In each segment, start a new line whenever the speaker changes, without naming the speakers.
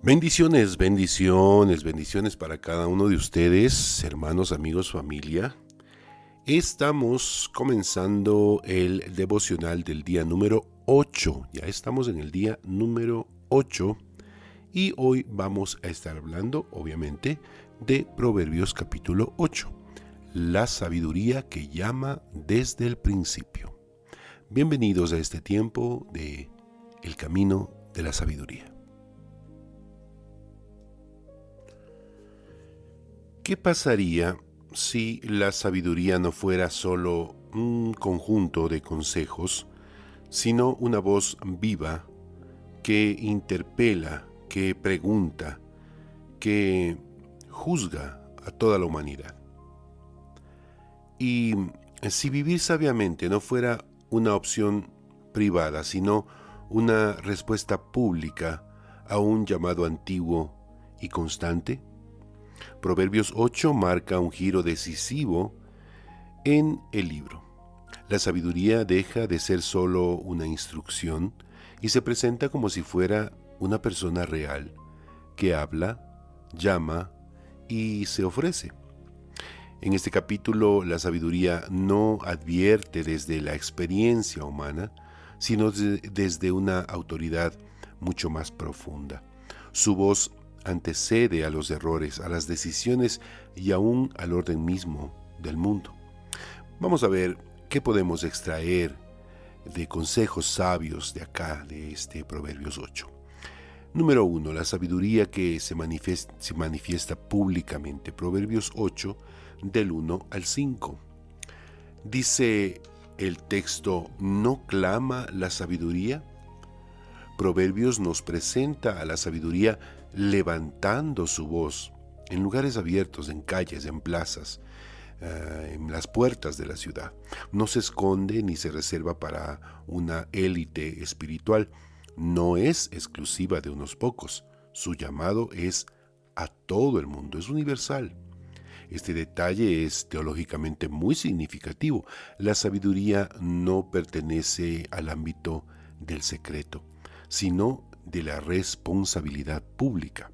Bendiciones, bendiciones, bendiciones para cada uno de ustedes, hermanos, amigos, familia. Estamos comenzando el devocional del día número 8. Ya estamos en el día número 8 y hoy vamos a estar hablando, obviamente, de Proverbios capítulo 8. La sabiduría que llama desde el principio. Bienvenidos a este tiempo de El camino de la sabiduría. ¿Qué pasaría si la sabiduría no fuera solo un conjunto de consejos, sino una voz viva que interpela, que pregunta, que juzga a toda la humanidad? Y si vivir sabiamente no fuera una opción privada, sino una respuesta pública a un llamado antiguo y constante. Proverbios 8 marca un giro decisivo en el libro. La sabiduría deja de ser solo una instrucción y se presenta como si fuera una persona real que habla, llama y se ofrece. En este capítulo, la sabiduría no advierte desde la experiencia humana, sino desde una autoridad mucho más profunda. Su voz antecede a los errores, a las decisiones y aún al orden mismo del mundo. Vamos a ver qué podemos extraer de consejos sabios de acá, de este Proverbios 8. Número 1. La sabiduría que se manifiesta públicamente. Proverbios 8, del 1 al 5. Dice el texto: ¿no clama la sabiduría? Proverbios nos presenta a la sabiduría levantando su voz en lugares abiertos, en calles, en plazas, en las puertas de la ciudad. No se esconde ni se reserva para una élite espiritual. No es exclusiva de unos pocos. Su llamado es a todo el mundo, es universal. Este detalle es teológicamente muy significativo. La sabiduría no pertenece al ámbito del secreto, sino de la responsabilidad pública.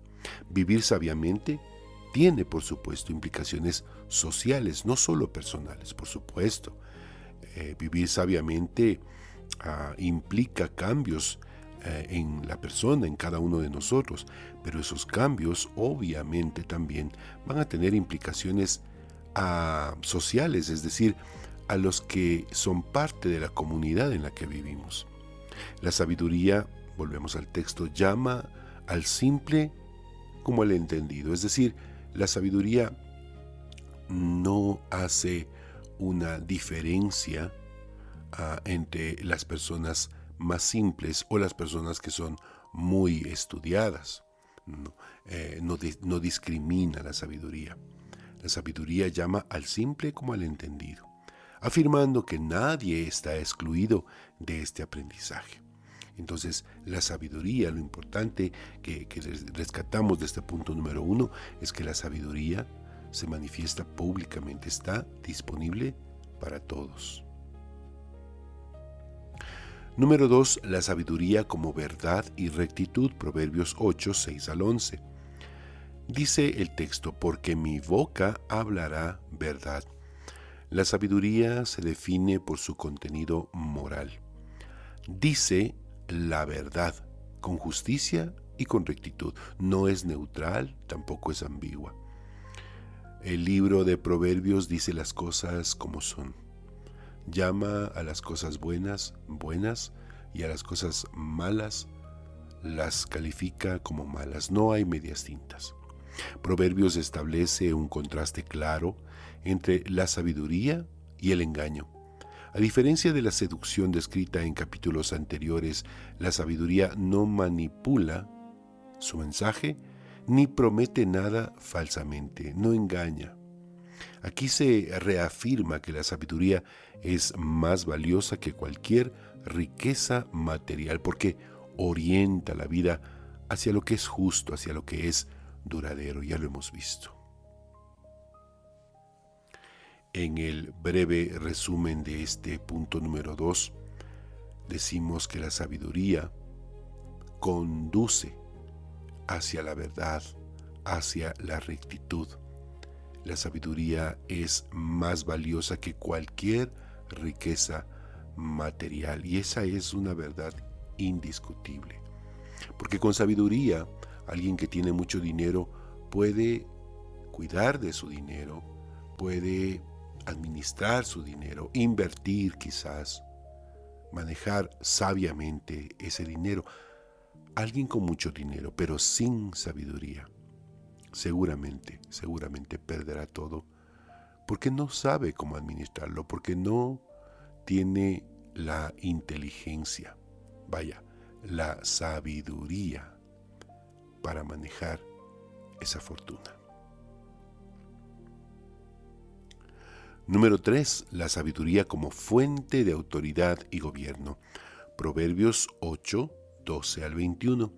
Vivir sabiamente tiene, por supuesto, implicaciones sociales, no solo personales, por supuesto. Vivir sabiamente implica cambios en la persona, en cada uno de nosotros, pero esos cambios obviamente también van a tener implicaciones sociales, es decir, a los que son parte de la comunidad en la que vivimos. La sabiduría, volvemos al texto, llama al simple como al entendido, es decir, la sabiduría no hace una diferencia entre las personas más simples o las personas que son muy estudiadas. No discrimina la sabiduría. La sabiduría llama al simple como al entendido, afirmando que nadie está excluido de este aprendizaje. Entonces, la sabiduría, lo importante que rescatamos de este punto número 1, es que la sabiduría se manifiesta públicamente, está disponible para todos. Número 2, la sabiduría como verdad y rectitud, Proverbios 8, 6 al 11. Dice el texto: porque mi boca hablará verdad. La sabiduría se define por su contenido moral. Dice la verdad, con justicia y con rectitud. No es neutral, tampoco es ambigua. El libro de Proverbios dice las cosas como son. Llama a las cosas buenas, buenas, y a las cosas malas las califica como malas. No hay medias tintas. Proverbios establece un contraste claro entre la sabiduría y el engaño. A diferencia de la seducción descrita en capítulos anteriores, la sabiduría no manipula su mensaje ni promete nada falsamente, no engaña. Aquí se reafirma que la sabiduría es más valiosa que cualquier riqueza material porque orienta la vida hacia lo que es justo, hacia lo que es duradero, ya lo hemos visto. En el breve resumen de este punto número 2, decimos que la sabiduría conduce hacia la verdad, hacia la rectitud. La sabiduría es más valiosa que cualquier riqueza material, y esa es una verdad indiscutible. Porque con sabiduría, alguien que tiene mucho dinero puede cuidar de su dinero, puede administrar su dinero, invertir quizás, manejar sabiamente ese dinero. Alguien con mucho dinero, pero sin sabiduría, seguramente perderá todo, porque no sabe cómo administrarlo, porque no tiene la inteligencia, la sabiduría para manejar esa fortuna. Número 3. La sabiduría como fuente de autoridad y gobierno. Proverbios 8, 12 al 21.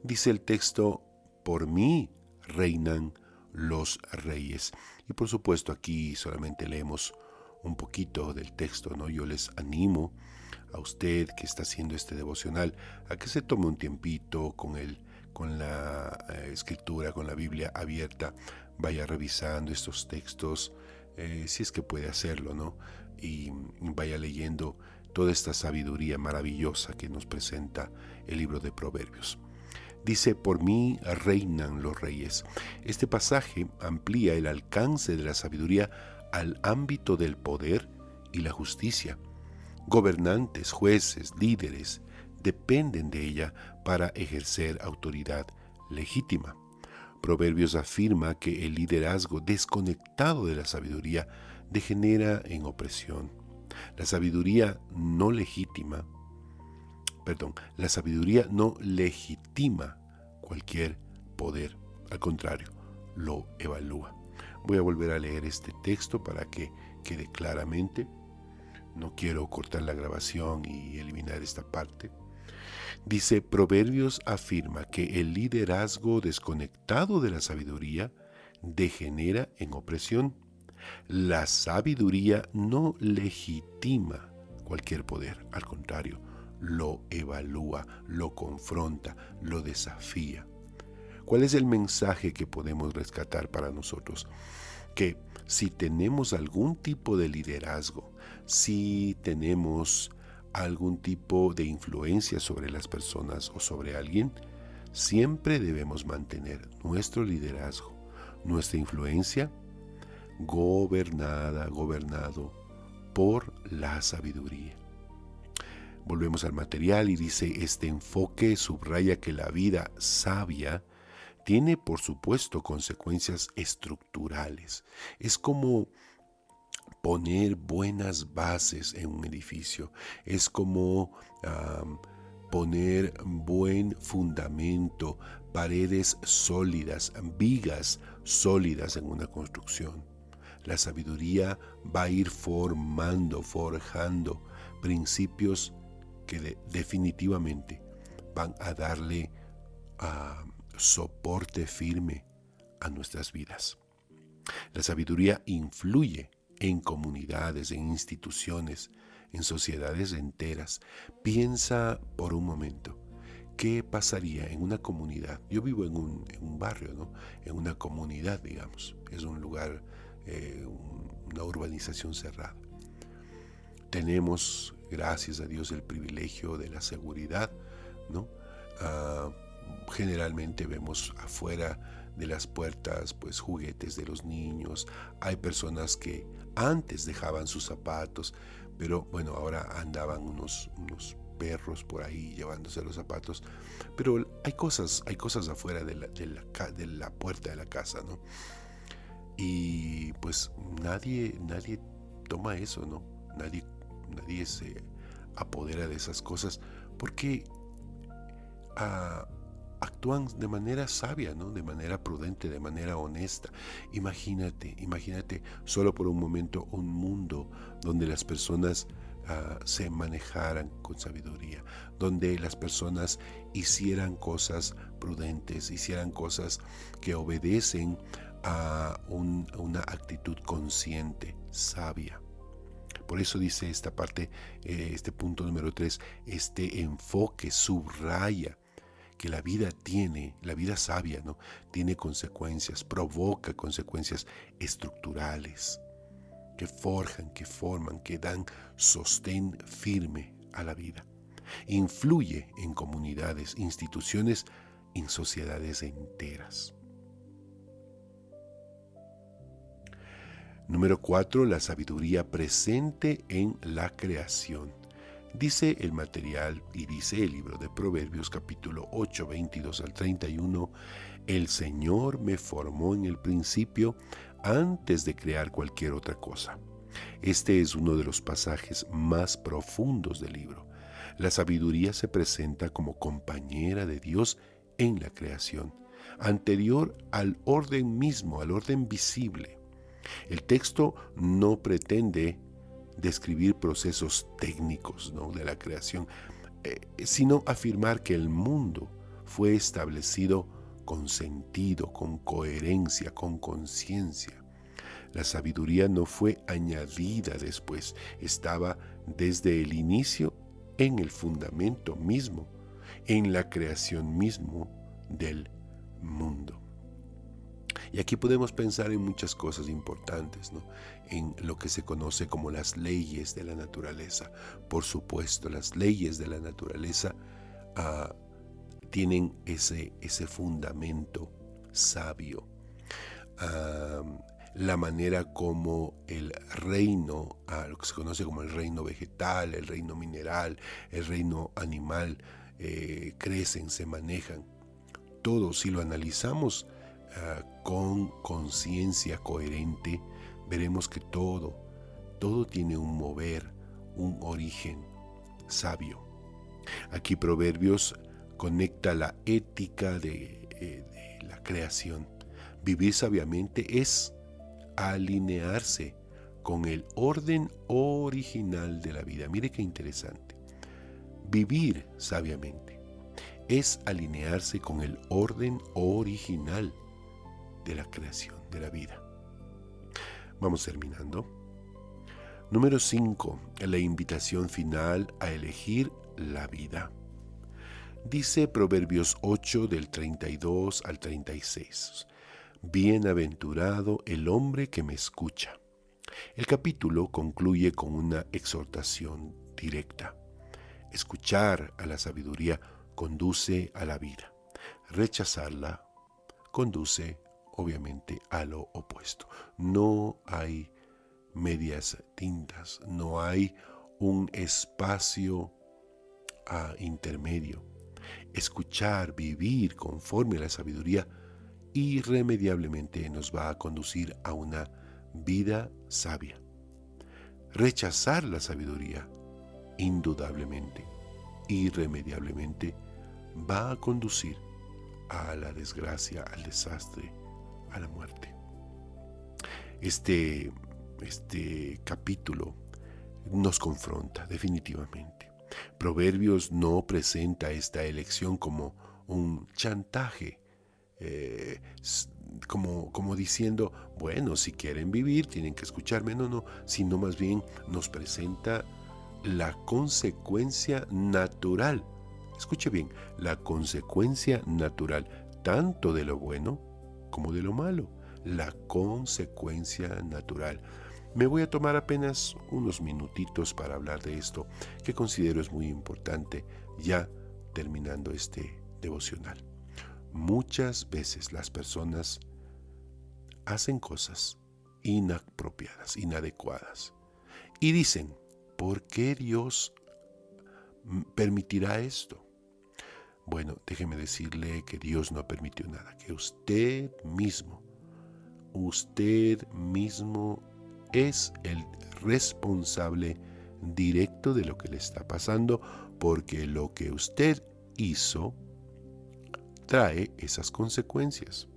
Dice el texto: por mí reinan los reyes. Y por supuesto aquí solamente leemos un poquito del texto, ¿no? Yo les animo a usted que está haciendo este devocional a que se tome un tiempito con la escritura, con la Biblia abierta, vaya revisando estos textos, si es que puede hacerlo, ¿no? Y vaya leyendo toda esta sabiduría maravillosa que nos presenta el libro de Proverbios. Dice: por mí reinan los reyes. Este pasaje amplía el alcance de la sabiduría al ámbito del poder y la justicia. Gobernantes, jueces, líderes dependen de ella para ejercer autoridad legítima. Proverbios afirma que el liderazgo desconectado de la sabiduría degenera en opresión. La sabiduría no legitima cualquier poder, al contrario, lo evalúa. Voy a volver a leer este texto para que quede claramente. No quiero cortar la grabación y eliminar esta parte. Dice: Proverbios afirma que el liderazgo desconectado de la sabiduría degenera en opresión. La sabiduría no legitima cualquier poder, al contrario, lo evalúa, lo confronta, lo desafía. ¿Cuál es el mensaje que podemos rescatar para nosotros? Que si tenemos algún tipo de liderazgo, si tenemos algún tipo de influencia sobre las personas o sobre alguien, siempre debemos mantener nuestro liderazgo, nuestra influencia gobernado por la sabiduría. Volvemos al material y dice: este enfoque subraya que la vida sabia tiene, por supuesto, consecuencias estructurales. Es como poner buenas bases en un edificio. Es como poner buen fundamento, paredes sólidas, vigas sólidas en una construcción. La sabiduría va a ir forjando principios que definitivamente van a darle soporte firme a nuestras vidas. La sabiduría influye en comunidades, en instituciones, en sociedades enteras. Piensa por un momento, ¿qué pasaría en una comunidad? Yo vivo en un barrio, ¿no? En una comunidad, digamos. Es un lugar, una urbanización cerrada. Tenemos, gracias a Dios, el privilegio de la seguridad, ¿no? Generalmente vemos afuera de las puertas pues juguetes de los niños. Hay personas que antes dejaban sus zapatos, pero bueno, ahora andaban unos perros por ahí llevándose los zapatos. Pero hay cosas afuera de la puerta de la casa, ¿no? Y pues nadie toma eso, ¿no? Nadie se apodera de esas cosas porque actúan de manera sabia, ¿no? De manera prudente, de manera honesta. Imagínate solo por un momento un mundo donde las personas se manejaran con sabiduría, donde las personas hicieran cosas prudentes, hicieran cosas que obedecen a una actitud consciente, sabia. Por eso dice esta parte, este punto número 3, este enfoque subraya que la vida sabia, ¿no? Tiene consecuencias, provoca consecuencias estructurales que forjan, que forman, que dan sostén firme a la vida. Influye en comunidades, instituciones, en sociedades enteras. Número 4. La sabiduría presente en la creación. Dice el material y dice el libro de Proverbios capítulo 8, 22 al 31, el Señor me formó en el principio antes de crear cualquier otra cosa. Este es uno de los pasajes más profundos del libro. La sabiduría se presenta como compañera de Dios en la creación, anterior al orden mismo, al orden visible. El texto no pretende describir procesos técnicos, ¿no?, de la creación, sino afirmar que el mundo fue establecido con sentido, con coherencia, con conciencia. La sabiduría no fue añadida después, estaba desde el inicio en el fundamento mismo, en la creación mismo del mundo. Y aquí podemos pensar en muchas cosas importantes, ¿no? En lo que se conoce como las leyes de la naturaleza. Por supuesto, las leyes de la naturaleza tienen ese fundamento sabio. La manera como el reino, lo que se conoce como el reino vegetal, el reino mineral, el reino animal, crecen, se manejan. Todo, si lo analizamos con conciencia coherente, veremos que todo tiene un mover, un origen sabio. Aquí Proverbios conecta la ética de la creación. Vivir sabiamente es alinearse con el orden original de la vida. Mire qué interesante. Vivir sabiamente es alinearse con el orden original de la creación, de la vida. Vamos terminando. Número 5. La invitación final a elegir la vida. Dice Proverbios 8 del 32 al 36. Bienaventurado el hombre que me escucha. El capítulo concluye con una exhortación directa. Escuchar a la sabiduría conduce a la vida. Rechazarla conduce, obviamente, a lo opuesto. No hay medias tintas, no hay un espacio intermedio. Escuchar, vivir conforme a la sabiduría irremediablemente nos va a conducir a una vida sabia. Rechazar la sabiduría, indudablemente, irremediablemente, va a conducir a la desgracia, al desastre, a la muerte. Este capítulo nos confronta definitivamente. Proverbios no presenta esta elección como un chantaje, como diciendo, bueno, si quieren vivir tienen que escucharme. No, sino más bien nos presenta la consecuencia natural. Escuche bien, la consecuencia natural, tanto de lo bueno como de lo malo. La consecuencia natural. Me voy a tomar apenas unos minutitos para hablar de esto, que considero es muy importante, ya terminando este devocional. Muchas veces las personas hacen cosas inapropiadas, inadecuadas, y dicen, ¿por qué Dios permitirá esto? Bueno, déjeme decirle que Dios no permitió nada, que usted mismo es el responsable directo de lo que le está pasando, porque lo que usted hizo trae esas consecuencias.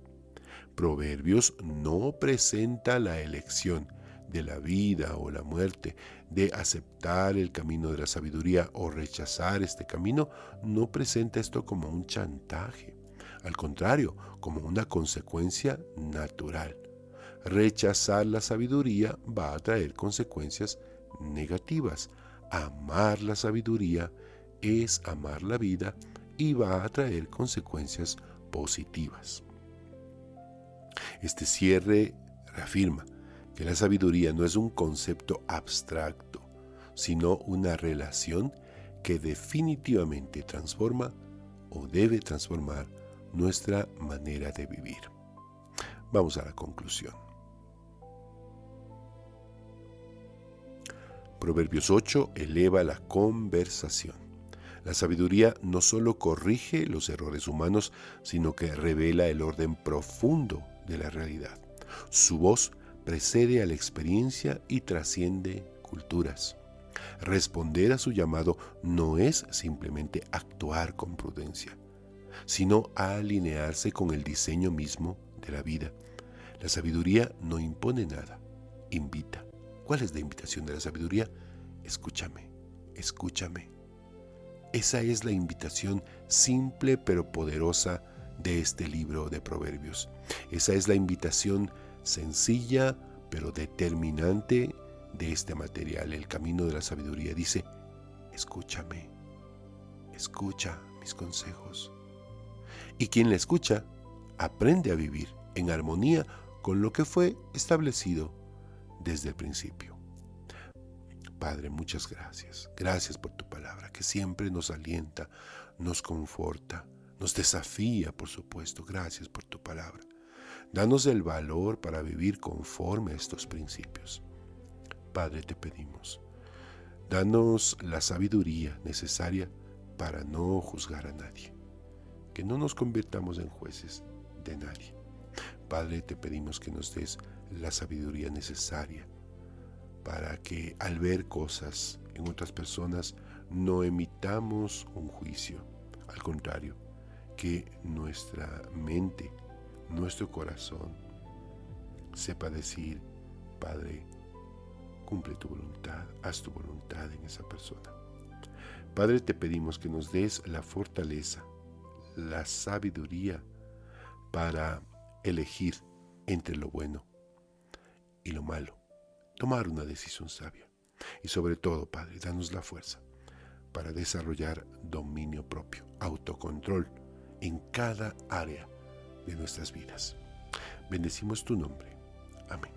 Proverbios no presenta la elección de la vida o la muerte, de aceptar el camino de la sabiduría o rechazar este camino. No presenta esto como un chantaje, al contrario, como una consecuencia natural. Rechazar la sabiduría va a traer consecuencias negativas. Amar la sabiduría es amar la vida y va a traer consecuencias positivas. Este cierre reafirma que la sabiduría no es un concepto abstracto, sino una relación que definitivamente transforma o debe transformar nuestra manera de vivir. Vamos a la conclusión. Proverbios 8 eleva la conversación. La sabiduría no solo corrige los errores humanos, sino que revela el orden profundo de la realidad. Su voz precede a la experiencia y trasciende culturas. Responder a su llamado no es simplemente actuar con prudencia, sino alinearse con el diseño mismo de la vida. La sabiduría no impone nada, invita. ¿Cuál es la invitación de la sabiduría? Escúchame, escúchame. Esa es la invitación simple pero poderosa de este libro de Proverbios. Esa es la invitación sencilla pero determinante de este material. El camino de la sabiduría dice: escúchame, escucha mis consejos. Y quien la escucha aprende a vivir en armonía con lo que fue establecido desde el principio. Padre, muchas gracias. Gracias por tu palabra, que siempre nos alienta, nos conforta, nos desafía, por supuesto. Gracias por tu palabra. Danos el valor para vivir conforme a estos principios. Padre, te pedimos, danos la sabiduría necesaria para no juzgar a nadie, que no nos convirtamos en jueces de nadie. Padre, te pedimos que nos des la sabiduría necesaria para que al ver cosas en otras personas no emitamos un juicio. Al contrario, que nuestra mente, nuestro corazón sepa decir: Padre, cumple tu voluntad, haz tu voluntad en esa persona. Padre, te pedimos que nos des la fortaleza, la sabiduría para elegir entre lo bueno y lo malo, tomar una decisión sabia. Y sobre todo, Padre, danos la fuerza para desarrollar dominio propio, autocontrol en cada área de nuestras vidas. Bendecimos tu nombre. Amén.